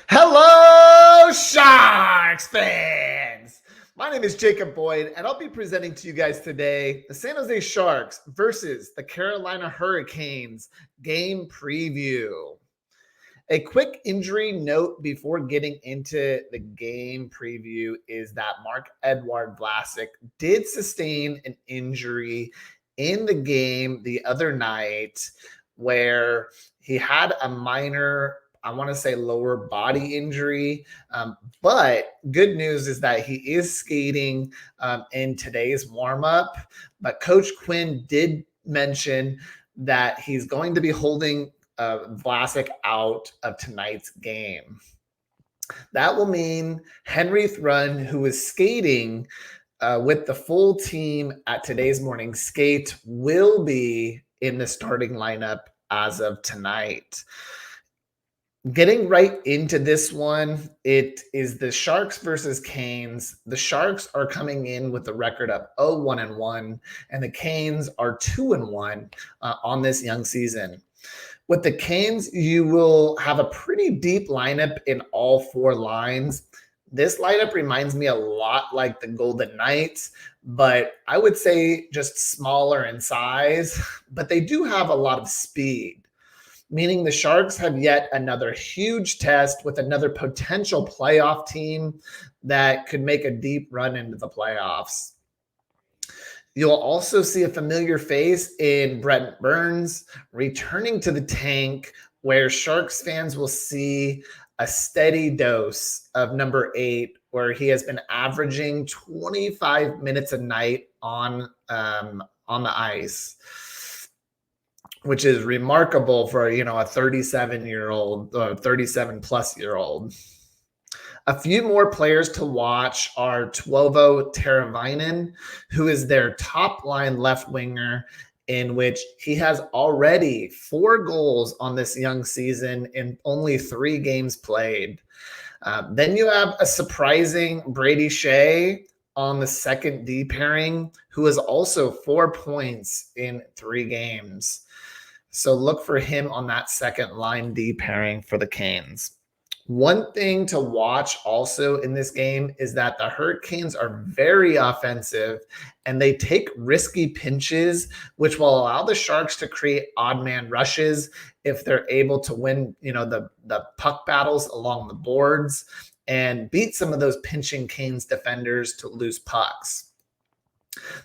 Hello, Sharks fans! My name is Jacob Boyd, and I'll be presenting to you guys today the San Jose Sharks versus the Carolina Hurricanes game preview. A quick injury note before getting into the game preview is that Marc-Edouard Vlasic did sustain an injury in the game the other night where he had a minor, I want to say, lower body injury. But good news is that he is skating in today's warm-up. But Coach Quinn did mention that he's going to be holding Vlasic out of tonight's game. That will mean Henry Thrun, who is skating with the full team at today's morning skate, will be in the starting lineup as of tonight. Getting right into this one, it is the Sharks versus Canes. The Sharks are coming in with a record of 0-1-1, and the Canes are 2-1 on this young season. With the Canes, you will have a pretty deep lineup in all four lines. This lineup reminds me a lot like the Golden Knights, but I would say just smaller in size, but they do have a lot of speed, meaning the Sharks have yet another huge test with another potential playoff team that could make a deep run into the playoffs. You'll also see a familiar face in Brent Burns returning to the tank, where Sharks fans will see a steady dose of number 8, where he has been averaging 25 minutes a night on the ice, which is remarkable for a 37-year-old, 37-plus-year-old. A few more players to watch are Tuovo Teravainen, who is their top-line left winger, in which he has already 4 goals on this young season in only 3 games played. Then you have a surprising Brady Shea on the second D pairing, who has also 4 points in 3 games. So look for him on that second line D pairing for the Canes. One thing to watch also in this game is that the Hurricanes are very offensive and they take risky pinches, which will allow the Sharks to create odd man rushes if they're able to win, the puck battles along the boards and beat some of those pinching Canes defenders to lose pucks.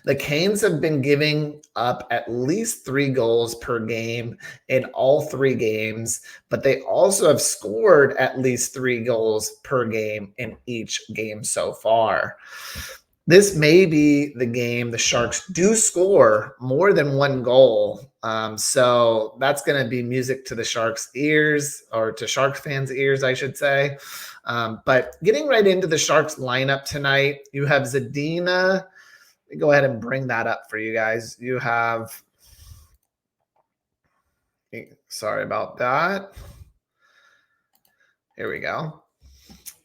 The Canes have been giving up at least 3 goals per game in all 3 games, but they also have scored at least 3 goals per game in each game so far. This may be the game the Sharks do score more than 1 goal. So that's going to be music to the Sharks' ears, or to Sharks fans' ears, I should say. But getting right into the Sharks lineup tonight, you have Zadina. Go ahead and bring that up for you guys. You have, sorry about that. Here we go.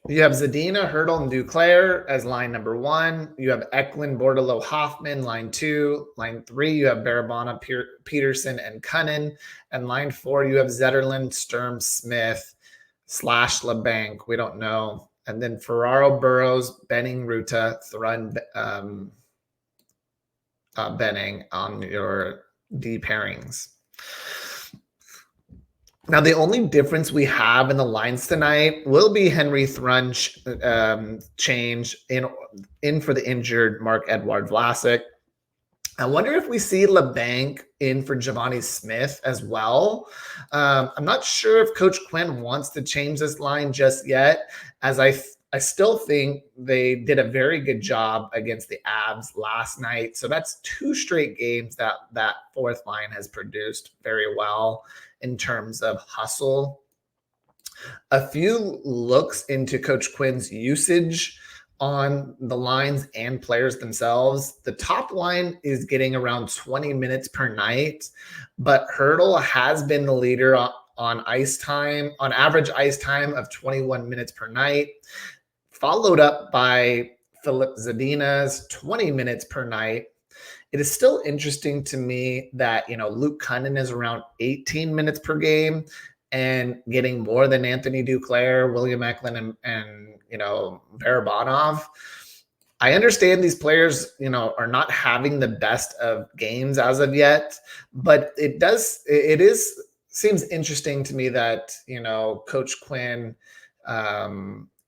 You have Zadina, Hertl, and Duclair as line number 1. You have Eklund, Bordeleau, Hoffman, line 2. Line 3, you have Barabana, Peterson, and Cunnin. And line 4, you have Zetterlund, Sturm, Smith, / LeBanc. We don't know. And then Ferraro, Burrows, Benning, Ruta, Thrun, Benning on your D pairings. Now, the only difference we have in the lines tonight will be Henry Thrun change in for the injured Marc-Edouard Vlasic. I wonder if we see LeBanc in for Giovanni Smith as well. I'm not sure if Coach Quinn wants to change this line just yet, as I still think they did a very good job against the Avs last night. So that's 2 straight games that fourth line has produced very well in terms of hustle. A few looks into Coach Quinn's usage on the lines and players themselves. The top line is getting around 20 minutes per night, but Hertl has been the leader on ice time, on average ice time of 21 minutes per night, followed up by Filip Zadina's 20 minutes per night. It is still interesting to me that, Luke Cunnin is around 18 minutes per game, and getting more than Anthony Duclair, William Eklund, and Barabanov. I understand these players, are not having the best of games as of yet, but it seems interesting to me that, Coach Quinn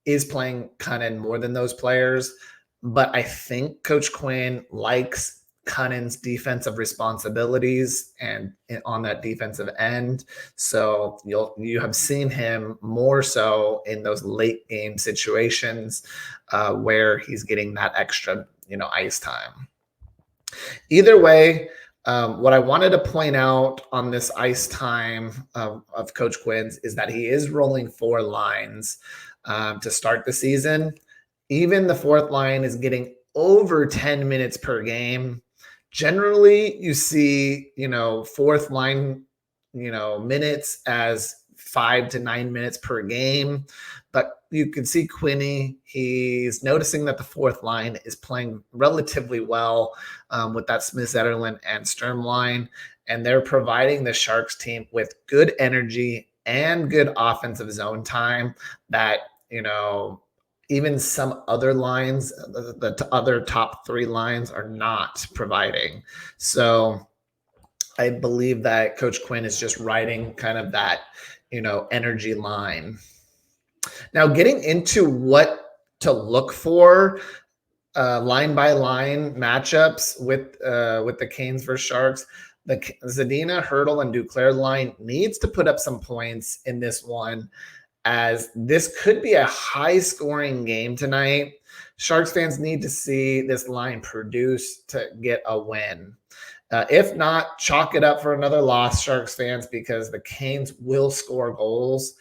is playing Cunnin more than those players. But I think Coach Quinn likes Cunning's defensive responsibilities and on that defensive end. So you have seen him more so in those late game situations where he's getting that extra, ice time. Either way, what I wanted to point out on this ice time of Coach Quinn's is that he is rolling 4 lines to start the season. Even the 4th line is getting over 10 minutes per game. Generally, you see, 4th line, minutes as 5 to 9 minutes per game. But you can see Quinny, he's noticing that the 4th line is playing relatively well with that Smith, Zetterlund, and Sturm line. And they're providing the Sharks team with good energy and good offensive zone time that, even some other lines, the other top 3 lines are not providing. So I believe that Coach Quinn is just riding kind of that, energy line. Now, getting into what to look for line by line matchups with the Canes versus Sharks, the Zadina, Hertl, and Duclair line needs to put up some points in this one, as this could be a high-scoring game tonight. Sharks fans need to see this line produce to get a win. If not, chalk it up for another loss, Sharks fans, because the Canes will score goals.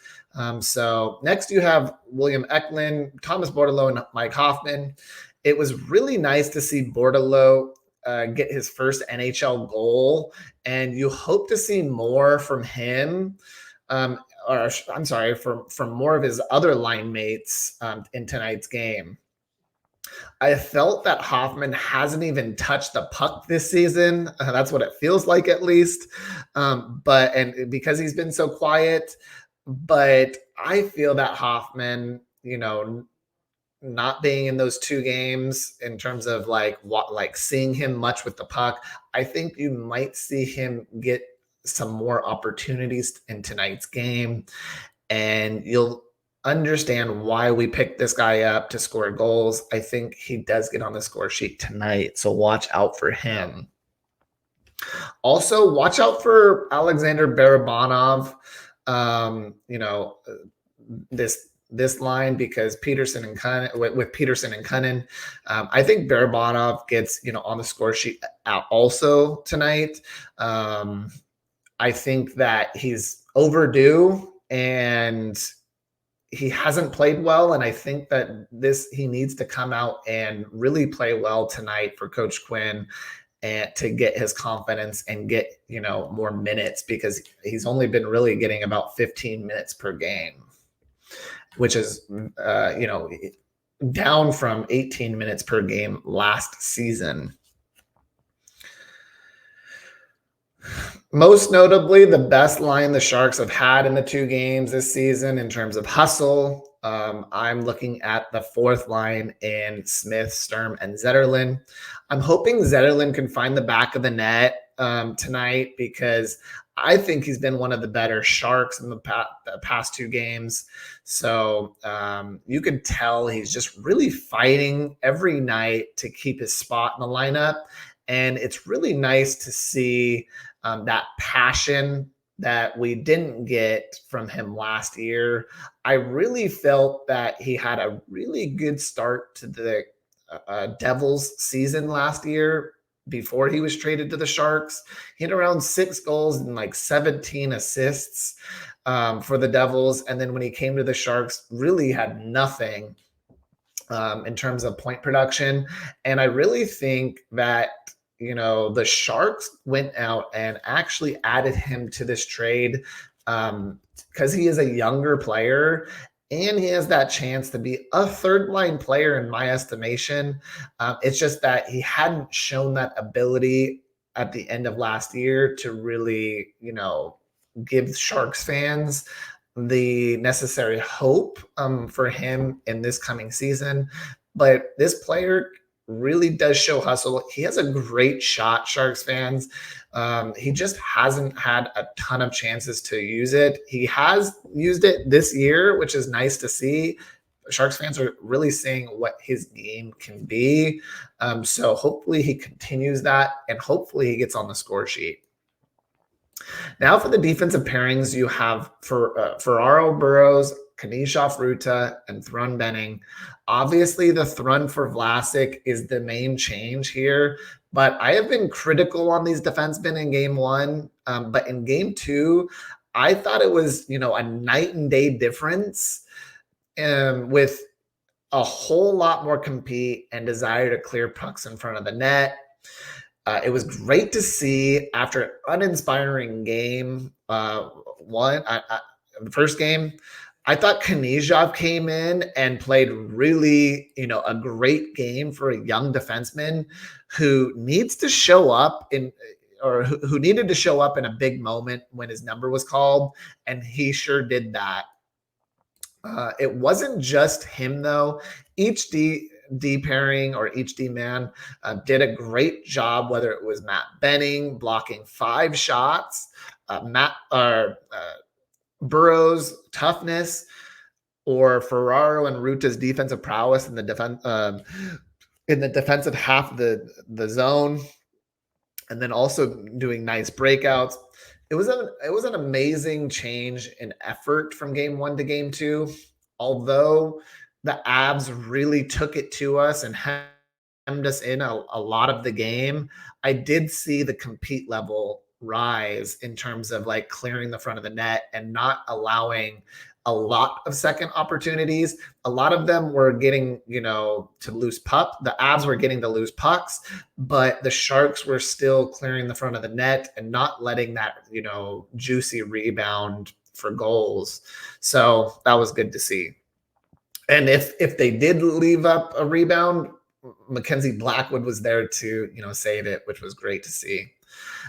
So next you have William Eklund, Thomas Bordeleau, and Mike Hoffman. It was really nice to see Bordeleau get his first NHL goal, and you hope to see more from him. From more of his other line mates in tonight's game. I felt that Hoffman hasn't even touched the puck this season. That's what it feels like, at least. And because he's been so quiet, but I feel that Hoffman, not being in those 2 games in terms of seeing him much with the puck, I think you might see him get some more opportunities in tonight's game, and you'll understand why we picked this guy up to score goals. I think he does get on the score sheet tonight, so watch out for him. Also, watch out for Alexander Barabanov. This line, because Peterson and Cunnin, with Peterson and Cunnin, I think Barabanov gets on the score sheet also tonight. I think that he's overdue and he hasn't played well. And I think that he needs to come out and really play well tonight for Coach Quinn and to get his confidence and get, more minutes, because he's only been really getting about 15 minutes per game, which is, down from 18 minutes per game last season. Most notably, the best line the Sharks have had in the 2 games this season in terms of hustle. I'm looking at the 4th line in Smith, Sturm, and Zetterlund. I'm hoping Zetterlund can find the back of the net tonight, because I think he's been one of the better Sharks in the past 2 games. So you could tell he's just really fighting every night to keep his spot in the lineup. And it's really nice to see that passion that we didn't get from him last year. I really felt that he had a really good start to the Devils season last year before he was traded to the Sharks. He had around 6 goals and 17 assists for the Devils. And then when he came to the Sharks, really had nothing in terms of point production. And I really think that the Sharks went out and actually added him to this trade because he is a younger player and he has that chance to be a 3rd line player in my estimation. It's just that he hadn't shown that ability at the end of last year to really, give Sharks fans the necessary hope for him in this coming season. But this player really does show hustle. He has a great shot, Sharks fans. He just hasn't had a ton of chances to use it. He has used it this year, which is nice to see. Sharks fans are really seeing what his game can be. So hopefully he continues that, and hopefully he gets on the score sheet. Now for the defensive pairings, you have Ferraro Burrows, Knyzhov Ruta, and Thrun Benning. Obviously, the Thrun for Vlasic is the main change here, but I have been critical on these defensemen in game one. But in game two, I thought it was, a night and day difference with a whole lot more compete and desire to clear pucks in front of the net. It was great to see after an uninspiring game the first game. I thought Knyzhov came in and played really, a great game for a young defenseman who needs to show up or who needed to show up in a big moment when his number was called, and he sure did that. It wasn't just him though. Each D pairing or each D man did a great job, whether it was Matt Benning blocking 5 shots, Burrows' toughness, or Ferraro and Ruta's defensive prowess in the defensive half of the zone, and then also doing nice breakouts. It was an amazing change in effort from game one to game two. Although the Avs really took it to us and hemmed us in a lot of the game, I did see the compete level rise in terms of like clearing the front of the net and not allowing a lot of second opportunities. A lot of them were getting, to loose puck. The Avs were getting to lose pucks, but the Sharks were still clearing the front of the net and not letting that, juicy rebound for goals. So that was good to see. And if they did leave up a rebound, Mackenzie Blackwood was there to, save it, which was great to see.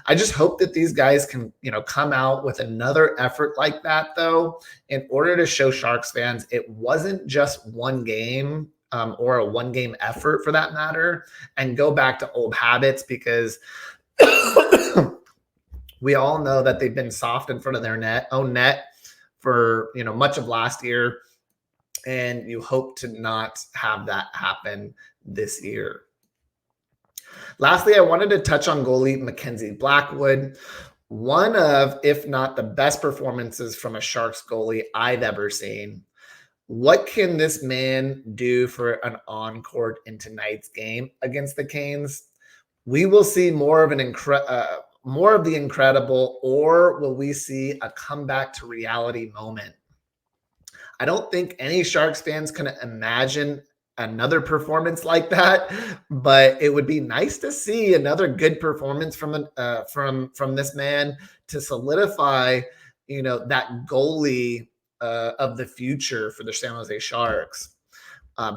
I just hope that these guys can, come out with another effort like that, though, in order to show Sharks fans it wasn't just one game or a one-game effort for that matter, and go back to old habits, because we all know that they've been soft in front of their own net for, much of last year, and you hope to not have that happen this year. Lastly, I wanted to touch on goalie Mackenzie Blackwood. One of, if not the best performances from a Sharks goalie I've ever seen. What can this man do for an on-court in tonight's game against the Canes? We will see more of the incredible, or will we see a comeback to reality moment? I don't think any Sharks fans can imagine another performance like that, but it would be nice to see another good performance from this man to solidify, that goalie of the future for the San Jose Sharks.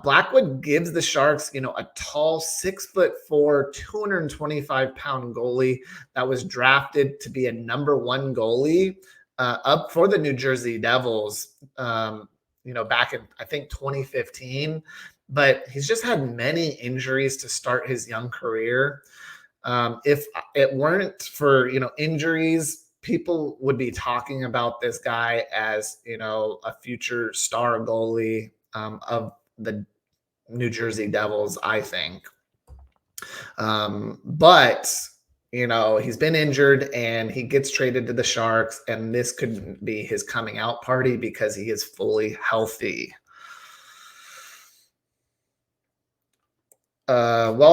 Blackwood gives the Sharks, a tall 6'4", 225-pound goalie that was drafted to be a number 1 goalie up for the New Jersey Devils. Back in, I think, 2015. But he's just had many injuries to start his young career. If it weren't for, injuries, people would be talking about this guy as, a future star goalie of the New Jersey Devils, I think. But, he's been injured and he gets traded to the Sharks, and this could be his coming out party because he is fully healthy.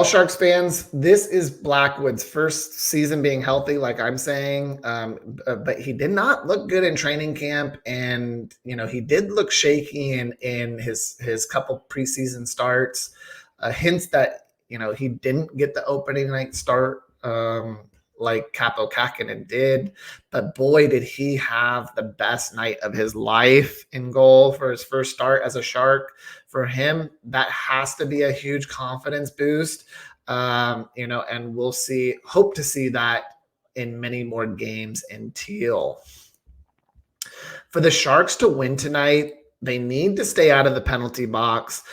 Sharks fans, this is Blackwood's first season being healthy, like I'm saying, but he did not look good in training camp, and he did look shaky in his couple preseason starts. Hints that he didn't get the opening night start like Kaapo Kähkönen did, but boy, did he have the best night of his life in goal for his first start as a Shark. For him, that has to be a huge confidence boost, and we'll hope to see that in many more games in teal. For the Sharks to win tonight, they need to stay out of the penalty box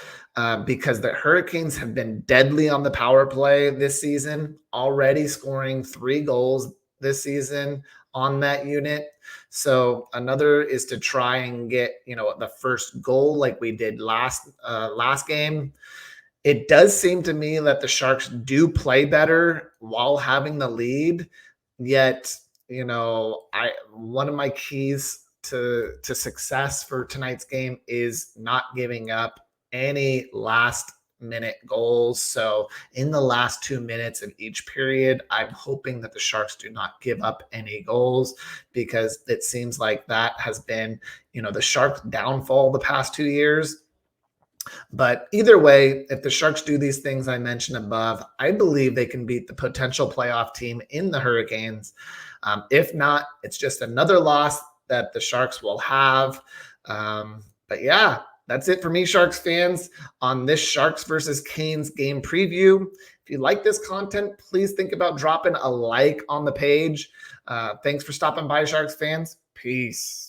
because the Hurricanes have been deadly on the power play this season, already scoring 3 goals this season on that unit. So another is to try and get, the first goal like we did last game. It does seem to me that the Sharks do play better while having the lead. Yet, I one of my keys to success for tonight's game is not giving up any last minute goals. So in the last 2 minutes of each period, I'm hoping that the Sharks do not give up any goals, because it seems like that has been, the Sharks' downfall the past 2 years. But either way, if the Sharks do these things I mentioned above, I believe they can beat the potential playoff team in the Hurricanes. If not, it's just another loss that the Sharks will have. But yeah, that's it for me, Sharks fans, on this Sharks versus Canes game preview. If you like this content, please think about dropping a like on the page. Thanks for stopping by, Sharks fans. Peace.